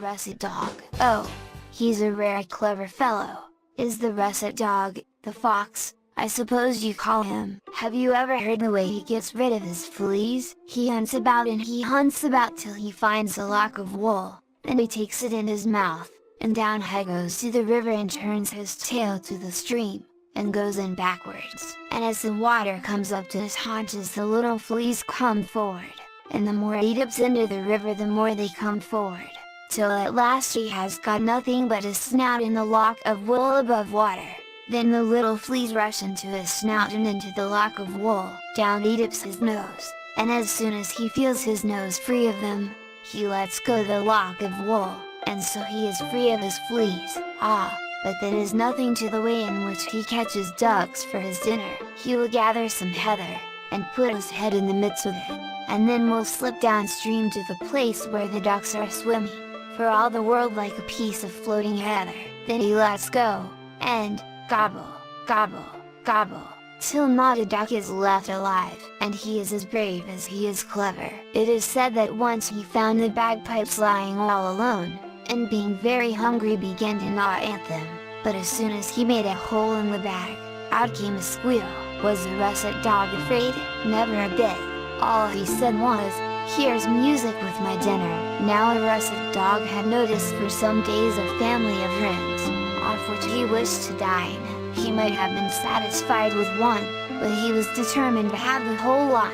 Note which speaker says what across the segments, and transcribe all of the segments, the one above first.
Speaker 1: Russet Dog. Oh, he's a rare clever fellow, is the Russet Dog, the fox, I suppose you call him. Have you ever heard the way he gets rid of his fleas? He hunts about and he hunts about till he finds a lock of wool, then he takes it in his mouth, and down he goes to the river and turns his tail to the stream, and goes in backwards. And as the water comes up to his haunches, the little fleas come forward, and the more he dips into the river the more they come forward, till at last he has got nothing but his snout in the lock of wool above water. Then the little fleas rush into his snout and into the lock of wool. Down he dips his nose, and as soon as he feels his nose free of them, he lets go the lock of wool, and so he is free of his fleas. Ah, but that is nothing to the way in which he catches ducks for his dinner. He will gather some heather, and put his head in the midst of it, and then will slip downstream to the place where the ducks are swimming, for all the world like a piece of floating heather. Then he lets go, and gobble, gobble, gobble, till not a duck is left alive. And he is as brave as he is clever. It is said that once he found the bagpipes lying all alone, and being very hungry began to gnaw at them, but as soon as he made a hole in the bag, out came a squeal. Was the Russet Dog afraid? Never a bit. All he said was, "Here's music with my dinner." Now a Russet Dog had noticed for some days a family of hens, off which he wished to dine. He might have been satisfied with one, but he was determined to have the whole lot,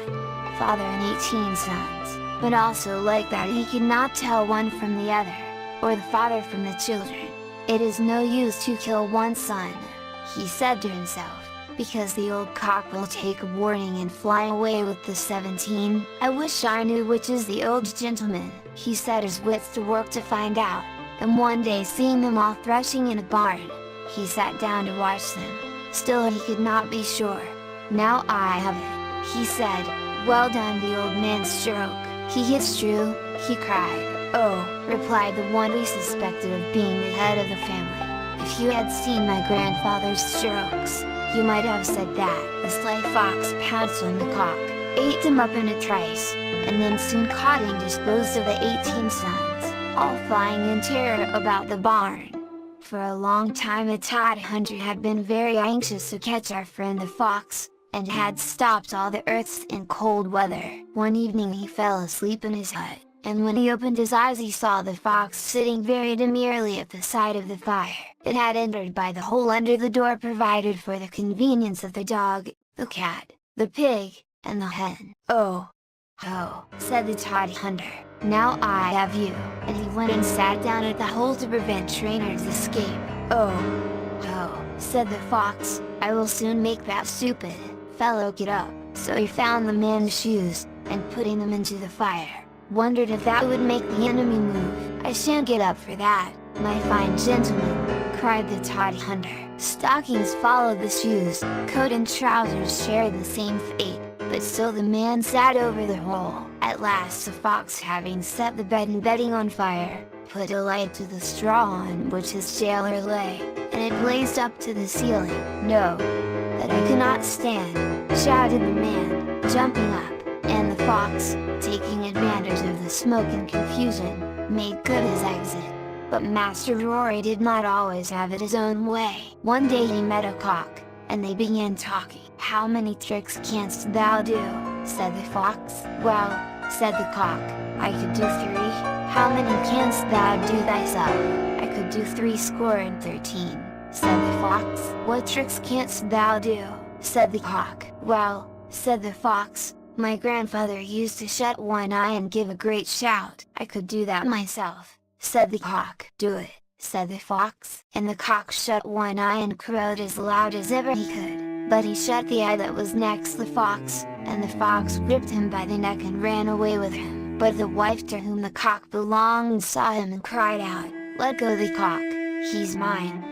Speaker 1: father and 18 sons, but also like that he could not tell one from the other, or the father from the children. It is no use to kill one son, he said to himself, because the old cock will take a warning and fly away with the 17. I wish I knew which is the old gentleman. He set his wits to work to find out, and one day seeing them all threshing in a barn, he sat down to watch them. Still he could not be sure. "Now I have it," he said. "Well done." The old man stroke. "He is true," he cried. "Oh," replied the one we suspected of being the head of the family, "if you had seen my grandfather's strokes, you might have said that." The sly fox pounced on the cock, ate him up in a trice, and then soon caught and disposed of the 18 sons, all flying in terror about the barn. For a long time a tod hunter had been very anxious to catch our friend the fox, and had stopped all the earths in cold weather. One evening he fell asleep in his hut, and when he opened his eyes he saw the fox sitting very demurely at the side of the fire. It had entered by the hole under the door provided for the convenience of the dog, the cat, the pig, and the hen. "Oh! Ho!" said the tod hunter, "now I have you," and he went and sat down at the hole to prevent Trainer's escape. "Oh! Ho!" said the fox, "I will soon make that stupid fellow get up." So he found the man's shoes, and putting them into the fire, wondered if that would make the enemy move. "I shan't get up for that, my fine gentleman," cried the tod hunter. Stockings followed the shoes, coat and trousers shared the same fate, but still the man sat over the hole. At last the fox, having set the bed and bedding on fire, put a light to the straw on which his jailer lay, and it blazed up to the ceiling. "No, that I cannot stand," shouted the man, jumping up, and the fox, taking advantage of the smoke and confusion, made good his exit. But Master Rory did not always have it his own way. One day he met a cock, and they began talking. "How many tricks canst thou do?" said the fox. "Well," said the cock, "I could do 3. "How many canst thou do thyself?" "I could do 63, said the fox. "What tricks canst thou do?" said the cock. "Well," said the fox, "my grandfather used to shut one eye and give a great shout." "I could do that myself," said the cock. "Do it," said the fox, and the cock shut one eye and crowed as loud as ever he could, but he shut the eye that was next the fox, and the fox gripped him by the neck and ran away with him. But the wife to whom the cock belonged saw him and cried out, "Let go the cock, he's mine."